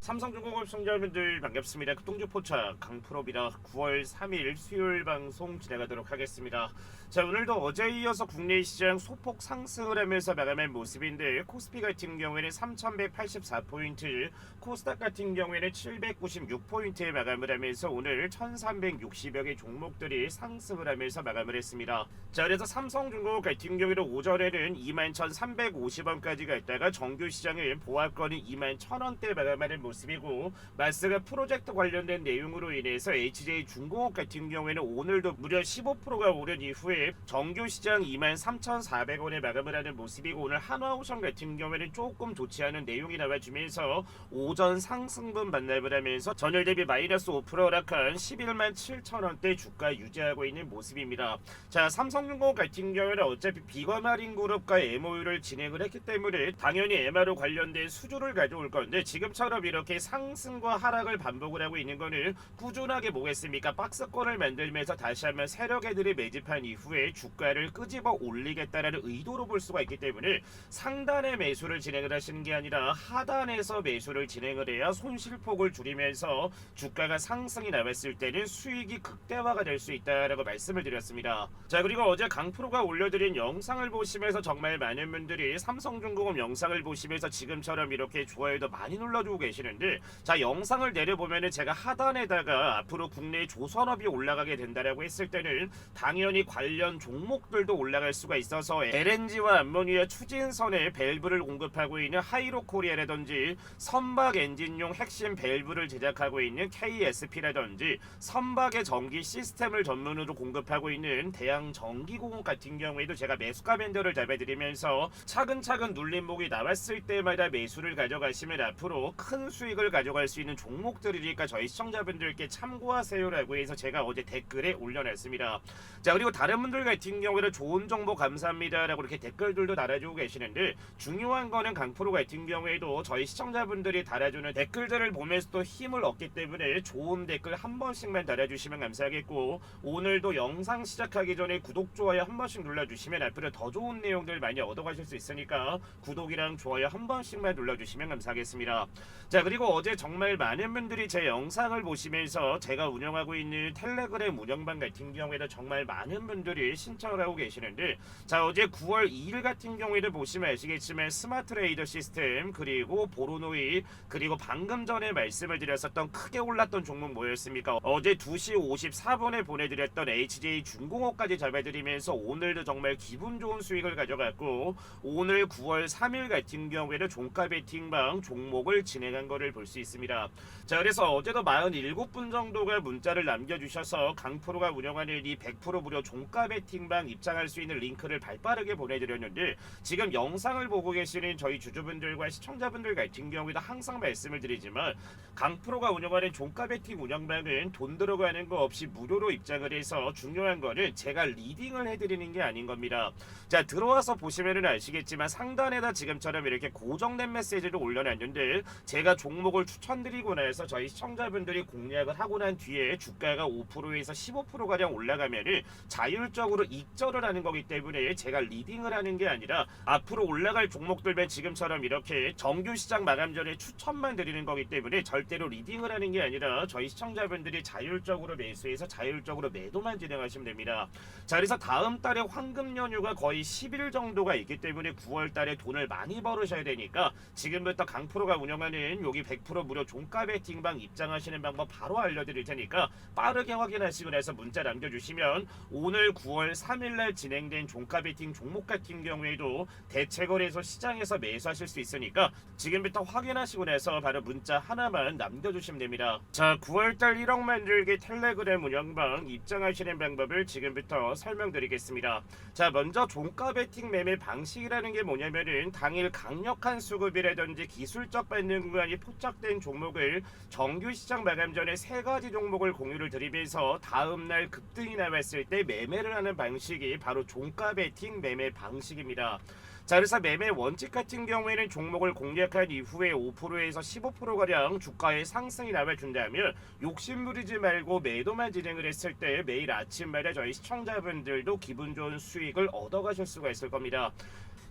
삼성중공업 시청자분들 반갑습니다. 극동주포차 강프로비라 9월 3일 수요일 방송 진행하도록 하겠습니다. 자, 오늘도 어제에 이어서 국내 시장 소폭 상승을 하면서 마감한 모습인데, 코스피 같은 경우에는 3184포인트, 코스닥 같은 경우에는 796포인트에 마감을 하면서 오늘 1360여 개 종목들이 상승을 하면서 마감을 했습니다. 자, 그래서 삼성중공업 같은 경우에는 오전에는 21,350원까지 갔다가 정규 시장은 보합권이 21,000원대 마감하는 모습이고, 마스가 프로젝트 관련된 내용으로 인해서 HJ중공업 같은 경우에는 오늘도 무려 15%가 오른 이후에 정규 시장 23,400원에 마감을 하는 모습이고, 오늘 한화오션 같은 경우에는 조금 좋지 않은 내용이 나와주면서 오전 상승분 반납을 하면서 전일 대비 마이너스 5% 하락한 11만 7천원대 주가 유지하고 있는 모습입니다. 자, 삼성중공업 같은 경우에는 어차피 비거마린그룹과 MOU를 진행을 했기 때문에 당연히 MR로 관련된 수주를 가져올 건데, 지금처럼 이렇게 상승과 하락을 반복을 하고 있는 거는 꾸준하게 뭐겠습니까? 박스권을 만들면서 다시 한번 세력애들이 매집한 이후에 주가를 끄집어 올리겠다라는 의도로 볼 수가 있기 때문에, 상단에 매수를 진행을 하시는 게 아니라 하단에서 매수를 진행을 해야 손실폭을 줄이면서 주가가 상승이 나왔을 때는 수익이 극대화가 될 수 있다라고 말씀을 드렸습니다. 자, 그리고 어제 강프로가 올려드린 영상을 보시면서 정말 많은 분들이 삼성중공업 영상을 보시면서 지금처럼 이렇게 좋아요도 많이 눌러주고 계시는데, 자, 영상을 내려보면은 제가 하단에다가 앞으로 국내 조선업이 올라가게 된다라고 했을 때는 당연히 관련 종목들도 올라갈 수가 있어서 LNG와 암모니아 추진선에 밸브를 공급하고 있는 하이로코리아라든지, 선박 엔진용 핵심 밸브를 제작하고 있는 KSP라든지, 선박의 전기 시스템을 전문으로 공급하고 있는 대양전기공업 같은 경우에도 제가 매수가 밴더를 잡아드리면서 차근차근 눌림목이 나왔을 때마다 매수를 가져가시면 앞으로 큰 수익을 가져갈 수 있는 종목들이니까 저희 시청자분들께 참고하세요라고 해서 제가 어제 댓글에 올려놨습니다. 자, 그리고 다른 분들 같은 경우에는 좋은 정보 감사합니다 라고 이렇게 댓글들도 달아주고 계시는데, 중요한 거는 강프로 같은 경우에도 저희 시청자분들이 달아주는 댓글들을 보면서도 힘을 얻기 때문에 좋은 댓글 한 번씩만 달아주시면 감사하겠고, 오늘도 영상 시작하기 전에 구독, 좋아요 한 번씩 눌러주시면 앞으로 더 좋은 내용들 많이 얻어가실 수 있으니까 구독이랑 좋아요 한 번씩만 눌러주시면 감사하겠습니다. 자, 그리고 어제 정말 많은 분들이 제 영상을 보시면서 제가 운영하고 있는 텔레그램 운영방 같은 경우에는 정말 많은 분들이 신청을 하고 계시는데, 자, 어제 9월 2일 같은 경우에는 보시면 아시겠지만 스마트 레이더 시스템, 그리고 보로노이, 그리고 방금 전에 말씀을 드렸었던 크게 올랐던 종목 뭐였습니까? 어제 2시 54분에 보내드렸던 HJ중공업까지 잡아드리면서 오늘도 정말 기분 좋은 수익을 가져갔고, 오늘 9월 3일 같은 경우에는 종가 베팅방 종목을 진행한 거를 볼 수 있습니다. 자, 그래서 어제도 47분 정도가 문자를 남겨주셔서 강프로가 운영하는 이 100% 무료 종가 베팅방 입장할 수 있는 링크를 발빠르게 보내드렸는데, 지금 영상을 보고 계시는 저희 주주분들과 시청자분들 같은 경우에도 항상 말씀을 드리지만, 강프로가 운영하는 종가 베팅 운영방은 돈 들어가는 거 없이 무료로 입장을 해서 중요한 거는 제가 리딩을 해드리는 게 아닌 겁니다. 자, 들어와서 보시면은 아시겠지만 상단에다 지금처럼 이렇게 고정된 메시지를 올려놨는데, 제가 종목을 추천드리고 나서 저희 시청자분들이 공략을 하고 난 뒤에 주가가 5%에서 15%가량 올라가면은 자율적으로 익절을 하는 거기 때문에 제가 리딩을 하는 게 아니라 앞으로 올라갈 종목들만 지금처럼 이렇게 정규 시장 마감 전에 추천만 드리는 거기 때문에 절대로 리딩을 하는 게 아니라 저희 시청자분들이 자율적으로 매수해서 자율적으로 매도만 진행하시면 됩니다. 자, 그래서 다음 달에 황금 연휴가 거의 10일 정도가 있기 때문에 9월 달에 돈을 많이 벌으셔야 되니까 지금부터 강프로가 운영하는 여기 100% 무료 종가 베팅방 입장하시는 방법 바로 알려드릴 테니까 빠르게 확인하시고 나서 문자 남겨주시면 오늘 9월 3일날 진행된 종가 베팅 종목 같은 경우에도 대체거래소 시장에서 매수하실 수 있으니까 지금부터 확인하시고 나서 바로 문자 하나만 남겨주시면 됩니다. 자, 9월달 1억 만들기 텔레그램 운영방 입장하시는 방법을 지금부터 설명드리겠습니다. 자, 먼저 종가 베팅 매매 방식이라는 게 뭐냐면은 당일 강력한 수급이라든지 기술적 반등 구간이 포착된 종목을 정규 시장 마감 전에 세 가지 종목을 공유를 드리면서 다음날 급등이 나왔을 때 매매를 하는 방식이 바로 종가 베팅 매매 방식입니다. 자, 그래서 매매 원칙 같은 경우에는 종목을 공략한 이후에 5%에서 15%가량 주가의 상승이 나와준다면 욕심 부리지 말고 매도만 진행을 했을 때 매일 아침마다 저희 시청자분들도 기분 좋은 수익을 얻어가실 수가 있을 겁니다.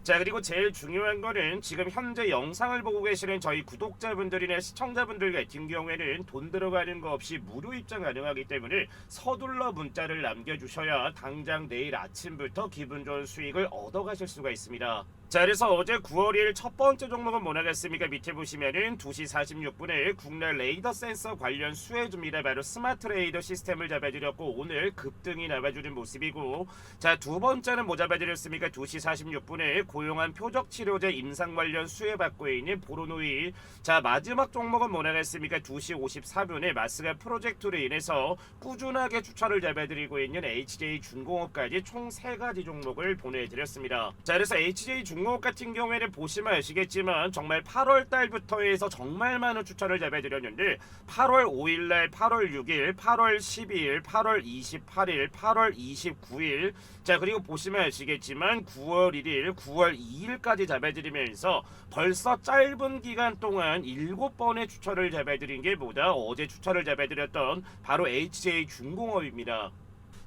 자, 그리고 제일 중요한 거는 지금 현재 영상을 보고 계시는 저희 구독자분들이나 시청자분들 같은 경우에는 돈 들어가는 거 없이 무료 입장 가능하기 때문에 서둘러 문자를 남겨주셔야 당장 내일 아침부터 기분 좋은 수익을 얻어가실 수가 있습니다. 자, 그래서 어제 9월 1일 첫 번째 종목은 뭐나겠습니까? 밑에 보시면은 2시 46분에 국내 레이더 센서 관련 수혜줍니다. 바로 스마트 레이더 시스템을 잡아드렸고 오늘 급등이 나와주는 모습이고, 자, 두 번째는 뭐 잡아드렸습니까? 2시 46분에 고용한 표적 치료제 임상 관련 수혜받고 있는 보로노이. 자, 마지막 종목은 뭐나겠습니까? 2시 54분에 마스가 프로젝트로 인해서 꾸준하게 추천을 잡아드리고 있는 HJ 중공업까지 총 3가지 종목을 보내드렸습니다. 자, 그래서 HJ 중공업 같은 경우에는 보시면 아시겠지만 정말 8월 달부터 해서 정말 많은 추천을 잡아드렸는데 8월 5일날, 8월 6일, 8월 12일, 8월 28일, 8월 29일, 자, 그리고 보시면 아시겠지만 9월 1일, 9월 2일까지 잡아드리면서 벌써 짧은 기간 동안 7번의 추천을 잡아드린 게 뭐다? 어제 추천을 잡아드렸던 바로 HJ 중공업입니다.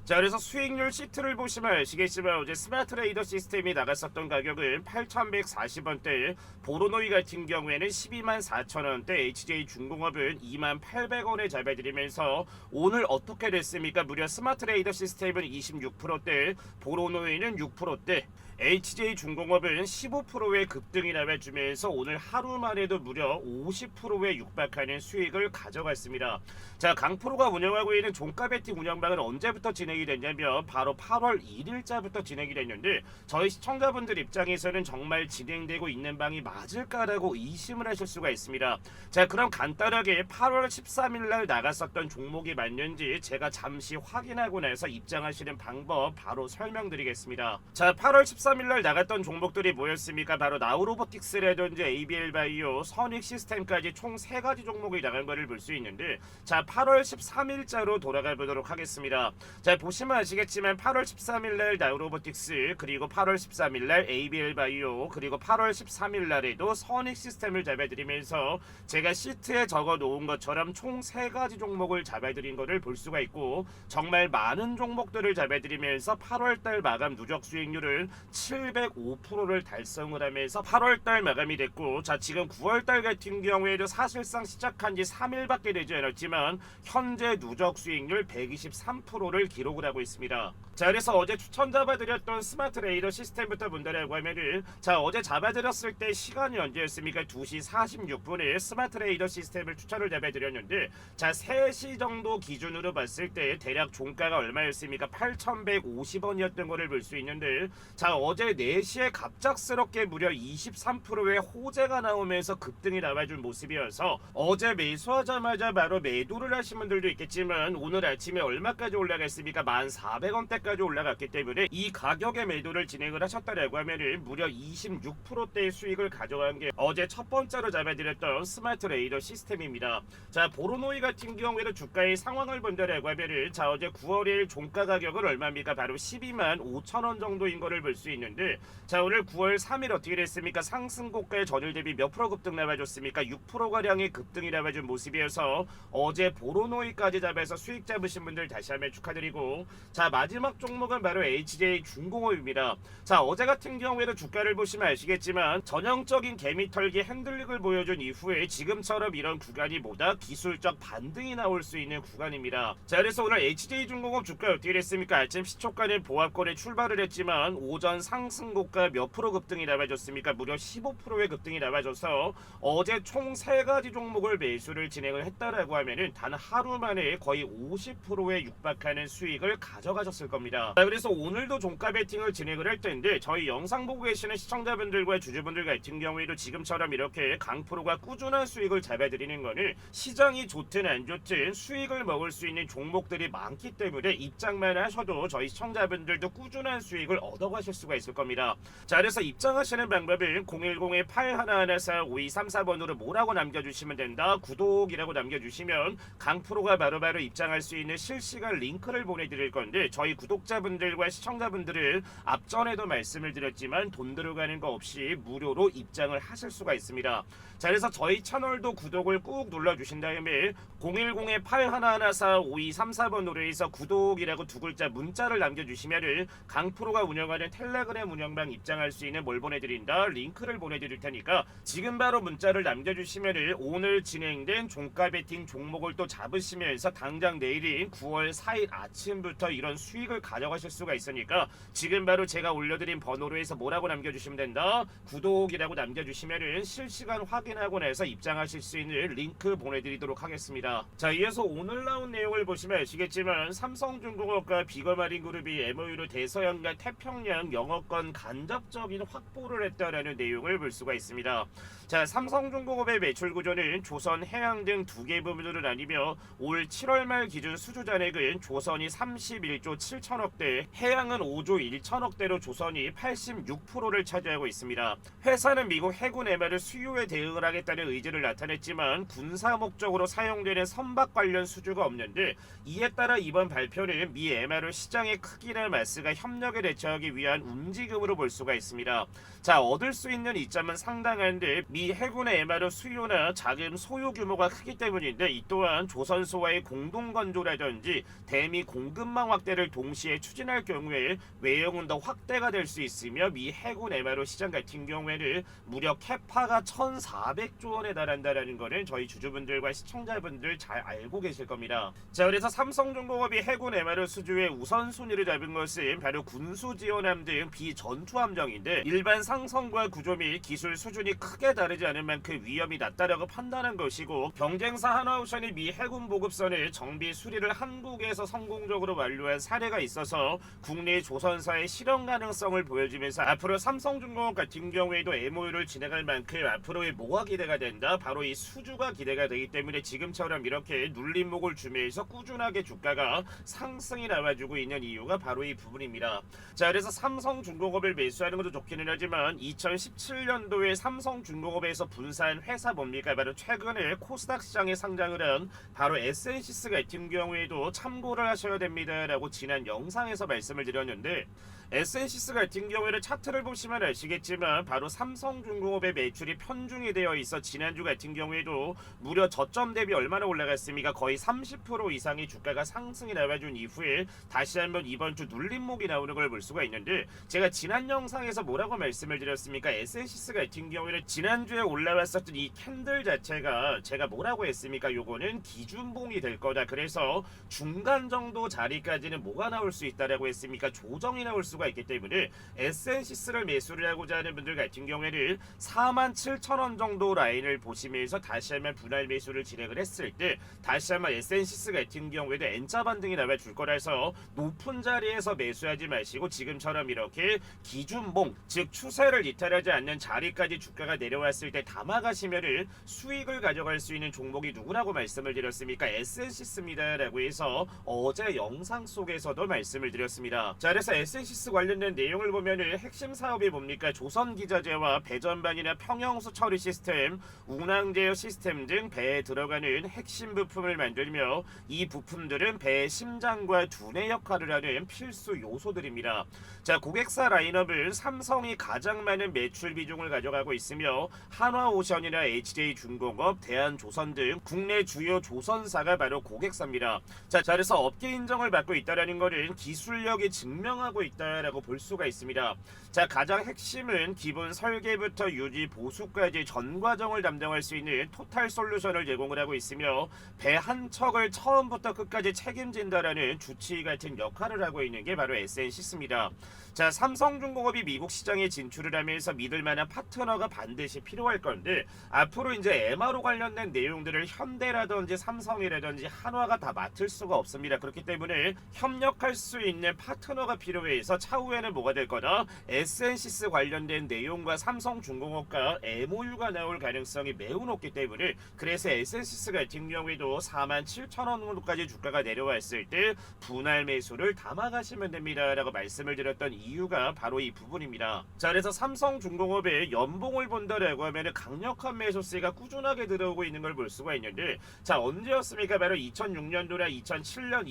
자, 그래서 수익률 시트를 보시면 아시겠지만 어제 스마트 레이더 시스템이 나갔었던 가격은 8,140원대, 보로노이 같은 경우에는 124,000원대, HJ 중공업은 28,800원에 잡아드리면서 오늘 어떻게 됐습니까? 무려 스마트 레이더 시스템은 26%대, 보로노이는 6%대, HJ 중공업은 15%의 급등이 나와주면서 오늘 하루만에도 무려 50%에 육박하는 수익을 가져갔습니다. 자, 강프로가 운영하고 있는 종가 베팅 운영방은 언제부터 진행이 됐냐면 바로 8월 1일자부터 진행이 됐는데 저희 시청자분들 입장에서는 정말 진행되고 있는 방이 맞을까라고 의심을 하실 수가 있습니다. 자, 그럼 간단하게 8월 13일날 나갔었던 종목이 맞는지 제가 잠시 확인하고 나서 입장하시는 방법 바로 설명드리겠습니다. 자, 8월 13일날 나갔던 종목들이 뭐였습니까? 바로 나우로보틱스라든지 ABL바이오, 선익시스템까지 총 3가지 종목이 나간 것을 볼 수 있는데, 자, 8월 13일자로 돌아가 보도록 하겠습니다. 자, 보시면 아시겠지만 8월 13일날 나우로보틱스, 그리고 8월 13일날 ABL바이오, 그리고 8월 13일날에도 선익시스템을 잡아드리면서 제가 시트에 적어 놓은 것처럼 총 3가지 종목을 잡아드린 것을 볼 수가 있고, 정말 많은 종목들을 잡아드리면서 8월달 마감 누적 수익률은 705%를 달성을 하면서 8월달 마감이 됐고, 자, 지금 9월달 같은 경우에도 사실상 시작한 지 3일밖에 되지 않았지만 현재 누적 수익률 123%를 기록을 하고 있습니다. 자, 그래서 어제 추천 잡아드렸던 스마트 레이더 시스템부터 본다라고 하면은, 자, 어제 잡아드렸을 때 시간이 언제였습니까? 2시 46분에 스마트 레이더 시스템을 추천을 잡아드렸는데, 자, 3시 정도 기준으로 봤을 때 대략 종가가 얼마였습니까? 8,150원이었던 것을 볼 수 있는데, 자, 어제 4시에 갑작스럽게 무려 23%의 호재가 나오면서 급등이 나와준 모습이어서 어제 매수하자마자 바로 매도를 하신 분들도 있겠지만 오늘 아침에 얼마까지 올라갔습니까? 1,400원대까지 올라갔기 때문에 이 가격의 매도를 진행을 하셨다라고 하면은 무려 26%대의 수익을 가져간 게 어제 첫 번째로 잡아드렸던 스마트 레이더 시스템입니다. 자, 보로노이 같은 경우에도 주가의 상황을 본다라고 하면은, 자, 어제 9월 1일 종가 가격은 얼마입니까? 바로 125,000원 정도인 거를 볼 수 있는데, 자, 오늘 9월 3일 어떻게 됐습니까? 상승고가의 전일 대비 몇 프로 급등 나와줬습니까? 6%가량의 급등이 나와준 모습이어서 어제 보로노이까지 잡아서 수익 잡으신 분들 다시 한번 축하드리고, 자, 마지막 종목은 바로 HJ 중공업입니다. 자, 어제 같은 경우에도 주가를 보시면 아시겠지만 전형적인 개미털기 핸들릭을 보여준 이후에 지금처럼 이런 구간이 뭐다? 기술적 반등이 나올 수 있는 구간입니다. 자, 그래서 오늘 HJ 중공업 주가 어떻게 됐습니까? 아침 시초가는 보합권에 출발을 했지만 오전 상승고가 몇 프로 급등이 나와줬습니까? 무려 15%의 급등이 나와줘서 어제 총 3가지 종목을 매수를 진행을 했다라고 하면은 단 하루 만에 거의 50%에 육박하는 수익을 가져가셨을 겁니다. 자, 그래서 오늘도 종가 베팅을 진행을 할 텐데 저희 영상 보고 계시는 시청자분들과 주주분들 같은 경우에도 지금처럼 이렇게 강프로가 꾸준한 수익을 잡아드리는 거는 시장이 좋든 안 좋든 수익을 먹을 수 있는 종목들이 많기 때문에 입장만 하셔도 저희 시청자분들도 꾸준한 수익을 얻어가실 수가 있을 겁니다. 자, 그래서 입장하시는 방법은 010-8114-5234번으로 뭐라고 남겨주시면 된다. 구독이라고 남겨주시면 강프로가 바로바로 입장할 수 있는 실시간 링크를 보내 말씀해 드릴 건데, 저희 구독자분들과 시청자분들은 앞전에도 말씀을 드렸지만 돈 들어가는 거 없이 무료로 입장을 하실 수가 있습니다. 자, 그래서 저희 채널도 구독을 꾹 눌러주신 다음에 010-8114-5234번으로 해서 구독이라고 두 글자 문자를 남겨주시면 강프로가 운영하는 텔레그램 운영방 입장할 수 있는 뭘 보내드린다, 링크를 보내드릴 테니까 지금 바로 문자를 남겨주시면 오늘 진행된 종가 베팅 종목을 또 잡으시면서 당장 내일인 9월 4일 아침부터 이런 수익을 가져가실 수가 있으니까 지금 바로 제가 올려드린 번호로 해서 뭐라고 남겨주시면 된다, 구독이라고 남겨주시면 실시간 확인하고 나서 입장하실 수 있는 링크 보내드리도록 하겠습니다. 자, 이어서 오늘 나온 내용을 보시면 아시겠지만 삼성중공업과 비거마린그룹이 MOU로 대서양과 태평양 영어권 간접적인 확보를 했다라는 내용을 볼 수가 있습니다. 자, 삼성중공업의 매출 구조는 조선, 해양 등 두 개 부분으로 나뉘며 올 7월 말 기준 수주 잔액은 조선이 31조 7천억대, 해양은 5조 1천억대로 조선이 86%를 차지하고 있습니다. 회사는 미국 해군 MR을 수요에 대응을 하겠다는 의지를 나타냈지만 군사 목적으로 사용되는 선박 관련 수주가 없는데, 이에 따라 이번 발표는 미 MR을 시장의 크기나 마스가 협력에 대처하기 위한 움직임으로 볼 수가 있습니다. 자, 얻을 수 있는 이점은 상당한데 미 해군의 MRO 수요나 자금 소요 규모가 크기 때문인데, 이 또한 조선소와의 공동건조라든지 대미 공급망 확대를 동시에 추진할 경우에 외형은 더 확대가 될 수 있으며 미 해군 MRO 시장 같은 경우에는 무려 캐파가 1,400조 원에 달한다는 것은 저희 주주분들과 시청자분들 잘 알고 계실 겁니다. 자, 그래서 삼성중공업이 해군 MRO 수주의 우선순위를 잡은 것은 바로 군수지원함 등 비전투함정인데, 일반 상성과 구조 및 기술 수준이 크게 다르지 않은 만큼 위험이 낮다라고 판단한 것이고, 경쟁사 하나오션이 미 해군 보급선의 정비 수리를 한국에서 성공적으로 완료한 사례가 있어서 국내 조선사의 실현 가능성을 보여주면서 앞으로 삼성중공업 같은 경우에도 MOU를 진행할 만큼 앞으로의 뭐가 기대가 된다, 바로 이 수주가 기대가 되기 때문에 지금처럼 이렇게 눌림목을 주면서 꾸준하게 주가가 상승이 나와주고 있는 이유가 바로 이 부분입니다. 자, 그래서 삼성중공업을 매수하는 것도 좋기는 하지만 2017년도에 삼성중공업에서 분사한 회사 뭡니까? 바로 최근에 코스닥 시장에 상장을 한 바로 에센시스 같은 경우에도 참고를 하셔야 됩니다 라고 지난 영상에서 말씀을 드렸는데, 에센시스 같은 경우에는 차트를 보시면 아시겠지만 바로 삼성중공업의 매출이 편중이 되어 있어 지난주 같은 경우에도 무려 저점 대비 얼마나 올라갔습니까? 거의 30% 이상의 주가가 상승이 나와준 이후에 다시 한번 이번 주 눌림목이 나오는 걸 볼 수가 있는데, 제가 지난 영상에서 뭐라고 말씀을 드렸습니까? 에센시스 같은 경우에는 지난주에 올라왔었던 이 캔들 자체가 제가 뭐라고 했습니까? 요거는 기준봉이 될 거다. 그래서 중간 정도 자리까지는 뭐가 나올 수 있다라고 했습니까? 조정이 나올 수가 있기 때문에 에센시스를 매수를 하고자 하는 분들 같은 경우에는 47,000원 정도 라인을 보시면서 다시 한번 분할 매수를 진행을 했을 때 다시 한번 에센시스 같은 경우에도 N자 반등이 나와 줄 거라서 높은 자리에서 매수하지 마시고 지금처럼 이렇게 기준봉, 즉 추세를 이탈하지 않는 자리까지 주가가 내려왔을 때 담아가시면은 수익을 가져갈 수 있는 종목이 누구라고 말씀을 드렸습니까? 에센시스입니다 라고 해서 어제 영상 속에서도 말씀을 드렸습니다. 자, 그래서 에센시스 관련된 내용을 보면은 핵심 사업이 뭡니까? 조선기자재와 배전반이나 평형수 처리 시스템, 운항제어 시스템 등 배에 들어가는 핵심 부품을 만들며 이 부품들은 배의 심장과 두뇌 역할을 하는 필수 요소들입니다. 자, 고객사 라인업은 삼성이 가장 많은 매출 비중을 가져가고 있으며 한화오션이나 HJ중공업, 대한조선 등 국내 주요 조선사가 바로 고객사입니다. 자, 그래서 업계 인정을 받고 있다는 것은 기술력이 증명하고 있다라고 볼 수가 있습니다. 자, 가장 핵심은 기본 설계부터 유지 보수까지 전 과정을 담당할 수 있는 토탈 솔루션을 제공을 하고 있으며 배 한 척을 처음부터 끝까지 책임진다라는 주치 같은 역할을 하고 있는 게 바로 에센시스입니다. 자, 삼성중공업이 미국 시장에 진출을 하면서 믿을 만한 파트너가 반드시 필요할 건데, 앞으로 이제 MRO 관련된 내용들을 현대라든지 삼성이라든지 한화가 다 맡을 수가 없습니다. 그렇기 때문에 협력할 수 있는 파트너가 필요해서 차후에는 뭐가 될 거다? 에센시스 관련된 내용과 삼성중공업과 MOU가 나올 가능성이 매우 높기 때문에, 그래서 에센시스 같은 경우에도 47,000원 정도까지 주가가 내려왔을 때 분할 매수를 담아가시면 됩니다 라고 말씀을 드렸던 이유가 바로 이 부분입니다. 자, 그래서 삼성중공업의 연봉을 본다라고 하면 강력한 매수세가 꾸준하게 들어오고 있는 걸 볼 수가 있는데, 자, 언제였습니까? 바로 2006년도나 2007년,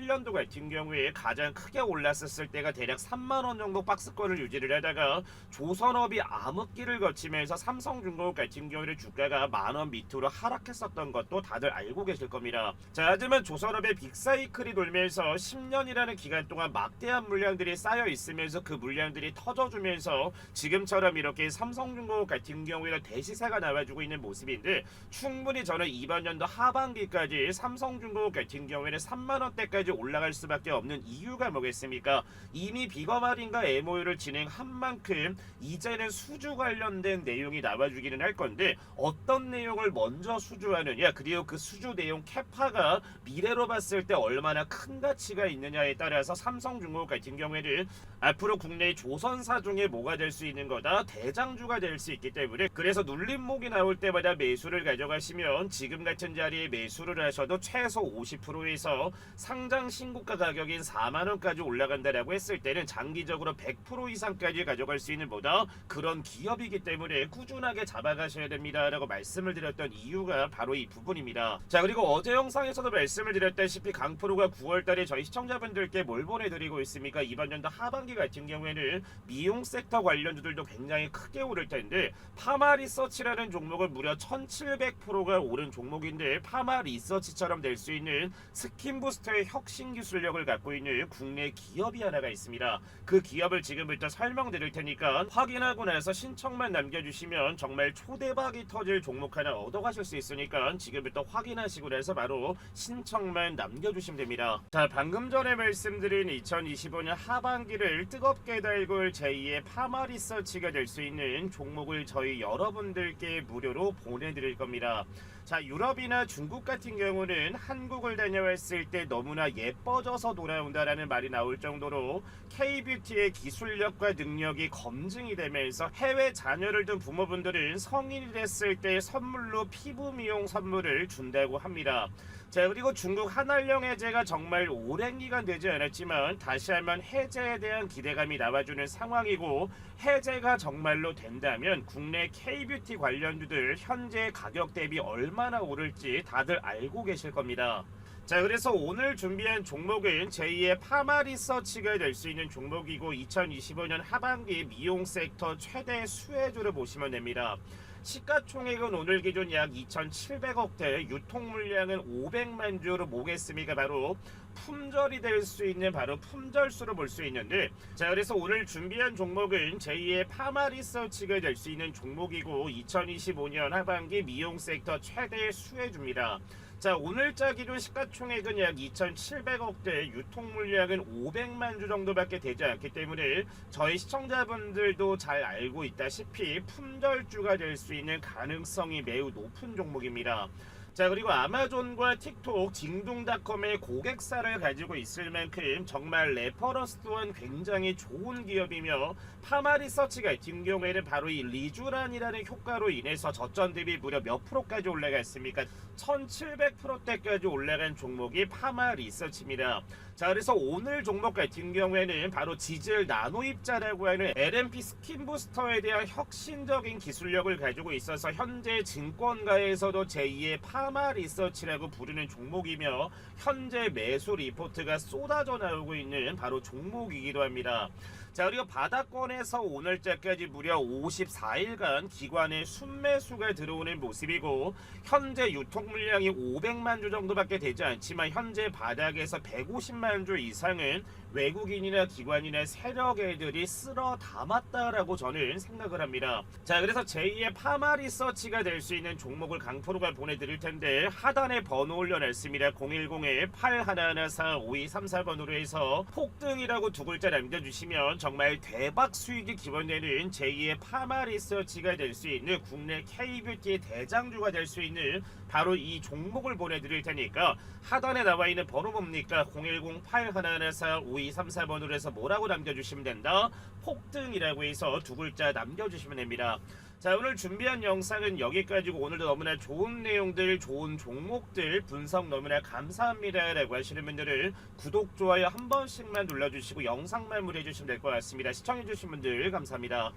2018년도 같은 경우에 가장 크게 올랐었을 때가 대략 3만원 정도 박스권을 유지를 하다가 조선업이 암흑기를 거치면서 삼성중공업 같은 경우에 주가가 만원 밑으로 하락했었던 것도 다들 알고 계실 겁니다. 자, 하지만 조선업의 빅사이클이 돌면서 10년이라는 기간 동안 막대한 물량들이 쌓여 있으면서 그 물량들이 터져주면서 지금처럼 이렇게 삼성중공업 같은 경우에는 대시세가 나와주고 있는 모습인데, 충분히 저는 이번 연도 하반기까지 삼성중공업 같은 경우에는 3만원대까지 올라갈 수밖에 없는 이유가 뭐겠습니까? 이미 비거마린과 MOU를 진행한 만큼 이제는 수주 관련된 내용이 나와주기는 할 건데, 어떤 내용을 먼저 수주하느냐, 그리고 그 수주 내용 캐파가 미래로 봤을 때 얼마나 큰 가치가 있느냐에 따라서 삼성중공업 같은 경우에는 앞으로 국내의 조선사 중에 뭐가 될 수 있는 거다, 대장주가 될 수 있기 때문에, 그래서 눌림목이 나올 때마다 매수를 가져가시면 지금 같은 자리에 매수를 하셔도 최소 50%에서 상장 신고가 가격인 4만원까지 올라간다라고 했을 때는 장기적으로 100% 이상까지 가져갈 수 있는 뭐다, 그런 기업이기 때문에 꾸준하게 잡아가셔야 됩니다 라고 말씀을 드렸던 이유가 바로 이 부분입니다. 자, 그리고 어제 영상에서도 말씀을 드렸다시피 강프로가 9월달에 저희 시청자분들께 뭘 보내드리고 있습니까? 이번 연도 하반기 같은 경우에는 미용 섹터 관련주들도 굉장히 크게 오를 텐데, 파마리서치라는 종목은 무려 1700%가 오른 종목인데, 파마리서치처럼 될 수 있는 스킨부스터의 혁신 기술력을 갖고 있는 국내 기업이 하나가 있습니다. 그 기업을 지금부터 설명드릴 테니까 확인하고 나서 신청만 남겨주시면 정말 초대박이 터질 종목 하나 얻어가실 수 있으니까 지금부터 확인하시고 나서 바로 신청만 남겨주시면 됩니다. 자, 방금 전에 말씀드린 2025년 하반기를 뜨겁게 달굴 제2의 파마리서치가 될 수 있는 종목을 저희 여러분들께 무료로 보내드릴 겁니다. 자, 유럽이나 중국 같은 경우는 한국을 다녀왔을 때 너무나 예뻐져서 돌아온다라는 말이 나올 정도로 K뷰티의 기술력과 능력이 검증이 되면서 해외 자녀를 둔 부모분들은 성인이 됐을 때 선물로 피부 미용 선물을 준다고 합니다. 자, 그리고 중국 한알령 해제가 정말 오랜 기간 되지 않았지만 다시 한번 해제에 대한 기대감이 나와주는 상황이고, 해제가 정말로 된다면 국내 K뷰티 관련주들 현재 가격 대비 얼마나 오를지 다들 알고 계실 겁니다. 자, 그래서 오늘 준비한 종목은 제2의 파마리서치가 될 수 있는 종목이고, 2025년 하반기 미용 섹터 최대 수혜주를 보시면 됩니다. 시가총액은 오늘 기준 약 2,700억대, 유통 물량은 500만 주로 보겠습니까? 바로 품절이 될 수 있는 바로 품절수로 볼 수 있는데, 자, 그래서 오늘 준비한 종목은 제2의 파마리서치가 될 수 있는 종목이고, 2025년 하반기 미용 섹터 최대 수혜주입니다. 자, 오늘자 기준 시가총액은 약 2,700억대, 유통 물량은 500만 주 정도밖에 되지 않기 때문에 저희 시청자분들도 잘 알고 있다시피 품절주가 될 수 있는 가능성이 매우 높은 종목입니다. 자, 그리고 아마존과 틱톡, 징둥닷컴의 고객사를 가지고 있을 만큼 정말 레퍼런스 또한 굉장히 좋은 기업이며, 파마리서치 같은 경우에는 바로 이 리쥬란이라는 효과로 인해서 저점 대비 무려 몇 프로까지 올라갔습니까? 1700%대까지 올라간 종목이 파마리서치입니다. 자, 그래서 오늘 종목 같은 경우에는 바로 지질 나노입자라고 하는 LNP 스킨부스터에 대한 혁신적인 기술력을 가지고 있어서 현재 증권가에서도 제2의 파마리서치라고 부르는 종목이며, 현재 매수 리포트가 쏟아져 나오고 있는 바로 종목이기도 합니다. 자, 그리고 바닥권에서 오늘자까지 무려 54일간 기관의 순매수가 들어오는 모습이고, 현재 유통 물량이 500만 주 정도밖에 되지 않지만 현재 바닥에서 150만 주 이상은 외국인이나 기관이나 세력애들이 쓸어 담았다라고 저는 생각을 합니다. 자, 그래서 제2의 파마리서치가 될 수 있는 종목을 강프로가 보내드릴 텐데, 하단에 번호 올려놨습니다. 010-8114-5234번으로 해서 폭등이라고 두 글자 남겨주시면 정말 대박 수익이 기원되는 제2의 파마리서치가 될 수 있는 국내 K뷰티의 대장주가 될 수 있는 바로 이 종목을 보내드릴 테니까, 하단에 나와 있는 번호 뭡니까? 010-8114-5234번으로 해서 뭐라고 남겨주시면 된다? 폭등이라고 해서 두 글자 남겨주시면 됩니다. 자, 오늘 준비한 영상은 여기까지고, 오늘도 너무나 좋은 내용들, 좋은 종목들 분석 너무나 감사합니다 라고 하시는 분들은 구독, 좋아요 한 번씩만 눌러주시고 영상 마무리해주시면 될 것 같습니다. 시청해주신 분들 감사합니다.